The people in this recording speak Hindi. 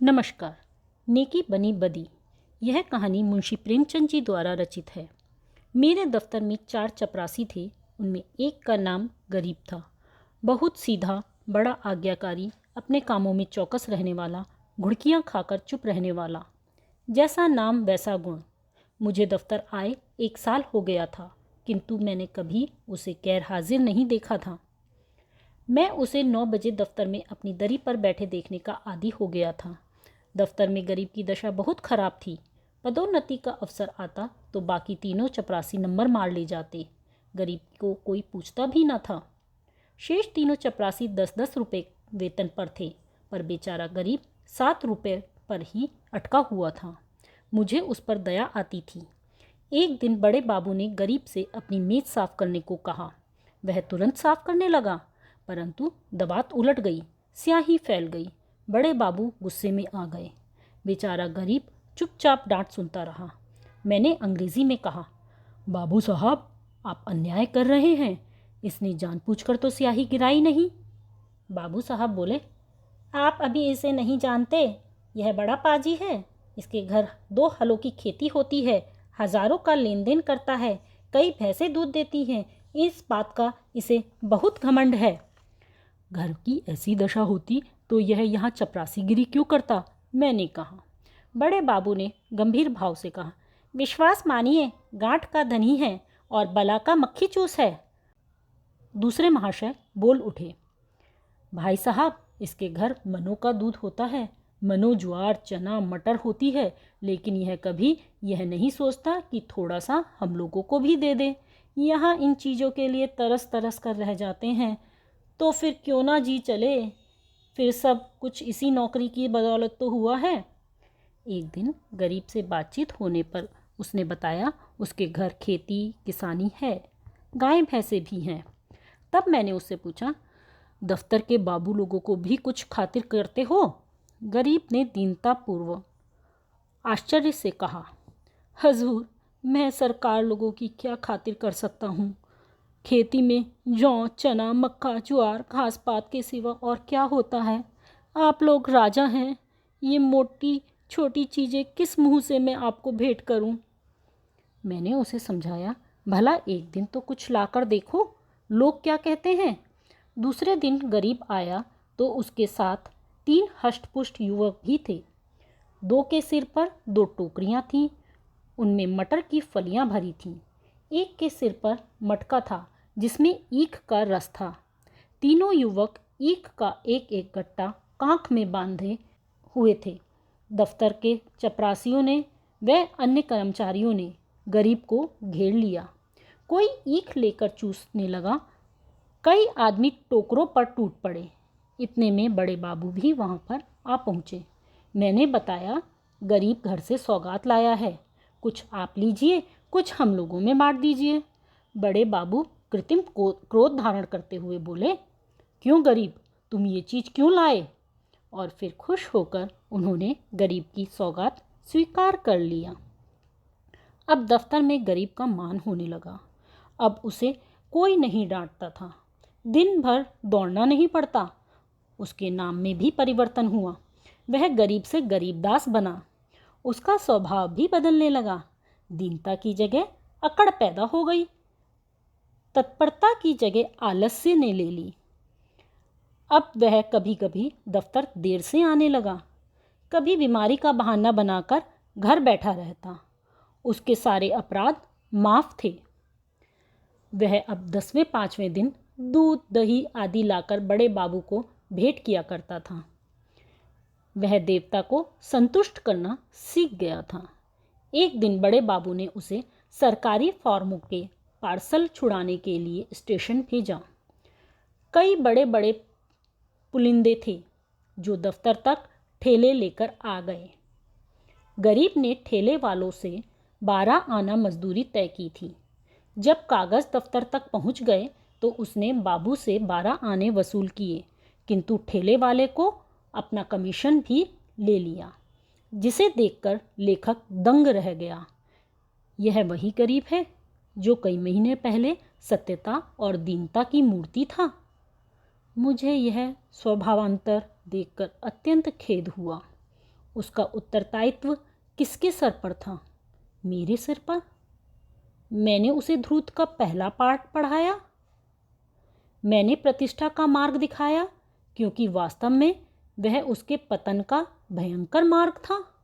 नमस्कार। नेकी बनी बदी यह कहानी मुंशी प्रेमचंद जी द्वारा रचित है। मेरे दफ्तर में 4 चपरासी थे। उनमें एक का नाम गरीब था। बहुत सीधा, बड़ा आज्ञाकारी, अपने कामों में चौकस रहने वाला, घुड़कियाँ खाकर चुप रहने वाला। जैसा नाम वैसा गुण। मुझे दफ्तर आए 1 साल हो गया था, किंतु मैंने कभी उसे गैर हाजिर नहीं देखा था। मैं उसे 9 बजे दफ्तर में अपनी दरी पर बैठे देखने का आदी हो गया था। दफ्तर में गरीब की दशा बहुत खराब थी। पदोन्नति का अवसर आता तो बाकी तीनों चपरासी नंबर मार ले जाते। गरीब को कोई पूछता भी न था। शेष तीनों चपरासी 10-10 रुपये वेतन पर थे, पर बेचारा गरीब 7 रुपये पर ही अटका हुआ था। मुझे उस पर दया आती थी। एक दिन बड़े बाबू ने गरीब से अपनी मेज साफ करने को कहा। वह तुरंत साफ करने लगा, परंतु दबात उलट गई, स्याही फैल गई। बड़े बाबू गुस्से में आ गए। बेचारा गरीब चुपचाप डांट सुनता रहा। मैंने अंग्रेजी में कहा, बाबू साहब, आप अन्याय कर रहे हैं। इसने जानबूझकर तो स्याही गिराई नहीं। बाबू साहब बोले, आप अभी इसे नहीं जानते। यह बड़ा पाजी है। इसके घर 2 हलों की खेती होती है, हजारों का लेन देन करता है, कई भैंसें दूध देती हैं। इस बात का इसे बहुत घमंड है। घर की ऐसी दशा होती तो यह यहाँ चपरासीगिरी क्यों करता, मैंने कहा। बड़े बाबू ने गंभीर भाव से कहा, विश्वास मानिए, गांठ का धनी है और बला का मक्खी चूस है। दूसरे महाशय बोल उठे, भाई साहब, इसके घर मनों का दूध होता है। मनो ज्वार, चना, मटर होती है, लेकिन यह कभी यह नहीं सोचता कि थोड़ा सा हम लोगों को भी दे दे। यहाँ इन चीज़ों के लिए तरस तरस कर रह जाते हैं, तो फिर क्यों ना जी चले। फिर सब कुछ इसी नौकरी की बदौलत तो हुआ है। एक दिन गरीब से बातचीत होने पर उसने बताया उसके घर खेती किसानी है, गाय भैंसे भी हैं। तब मैंने उससे पूछा, दफ्तर के बाबू लोगों को भी कुछ खातिर करते हो? गरीब ने दीनतापूर्वक आश्चर्य से कहा, हजूर, मैं सरकार लोगों की क्या खातिर कर सकता हूँ। खेती में जौ, चना, मक्का, ज्वार, घास पात के सिवा और क्या होता है। आप लोग राजा हैं। ये मोटी छोटी चीज़ें किस मुंह से मैं आपको भेंट करूं? मैंने उसे समझाया, भला एक दिन तो कुछ लाकर देखो, लोग क्या कहते हैं। दूसरे दिन गरीब आया तो उसके साथ 3 हष्टपुष्ट युवक भी थे। 2 के सिर पर 2 टोकरियां थीं, उनमें मटर की फलियां भरी थीं। एक के सिर पर मटका था जिसमें ईख का रस था। तीनों युवक ईख का एक एक गट्टा कांख में बांधे हुए थे। दफ्तर के चपरासियों ने व अन्य कर्मचारियों ने गरीब को घेर लिया। कोई ईख लेकर चूसने लगा। कई आदमी टोकरों पर टूट पड़े। इतने में बड़े बाबू भी वहां पर आ पहुंचे। मैंने बताया, गरीब घर से सौगात लाया है, कुछ आप लीजिए, कुछ हम लोगों में बांट दीजिए। बड़े बाबू कृत्रिम क्रोध धारण करते हुए बोले, क्यों गरीब, तुम ये चीज़ क्यों लाए? और फिर खुश होकर उन्होंने गरीब की सौगात स्वीकार कर लिया। अब दफ्तर में गरीब का मान होने लगा। अब उसे कोई नहीं डांटता था। दिन भर दौड़ना नहीं पड़ता। उसके नाम में भी परिवर्तन हुआ। वह गरीब से गरीबदास बना। उसका स्वभाव भी बदलने लगा। दीनता की जगह अकड़ पैदा हो गई। तत्परता की जगह आलस्य ने ले ली। अब वह कभी कभी दफ्तर देर से आने लगा। कभी बीमारी का बहाना बनाकर घर बैठा रहता। उसके सारे अपराध माफ थे। वह अब 10वें 5वें दिन दूध दही आदि लाकर बड़े बाबू को भेंट किया करता था। वह देवता को संतुष्ट करना सीख गया था। एक दिन बड़े बाबू ने उसे सरकारी फॉर्मों के पार्सल छुड़ाने के लिए स्टेशन भेजा। कई बड़े बड़े पुलिंदे थे जो दफ्तर तक ठेले लेकर आ गए। गरीब ने ठेले वालों से 12 आना मजदूरी तय की थी। जब कागज़ दफ्तर तक पहुंच गए तो उसने बाबू से 12 आने वसूल किए, किंतु ठेले वाले को अपना कमीशन भी ले लिया, जिसे देखकर लेखक दंग रह गया। यह वही गरीब है जो कई महीने पहले सत्यता और दीनता की मूर्ति था। मुझे यह स्वभावांतर देखकर अत्यंत खेद हुआ। उसका उत्तरदायित्व किसके सर पर था? मेरे सिर पर। मैंने उसे ध्रुव का पहला पाठ पढ़ाया। मैंने प्रतिष्ठा का मार्ग दिखाया, क्योंकि वास्तव में वह उसके पतन का भयंकर मार्ग था।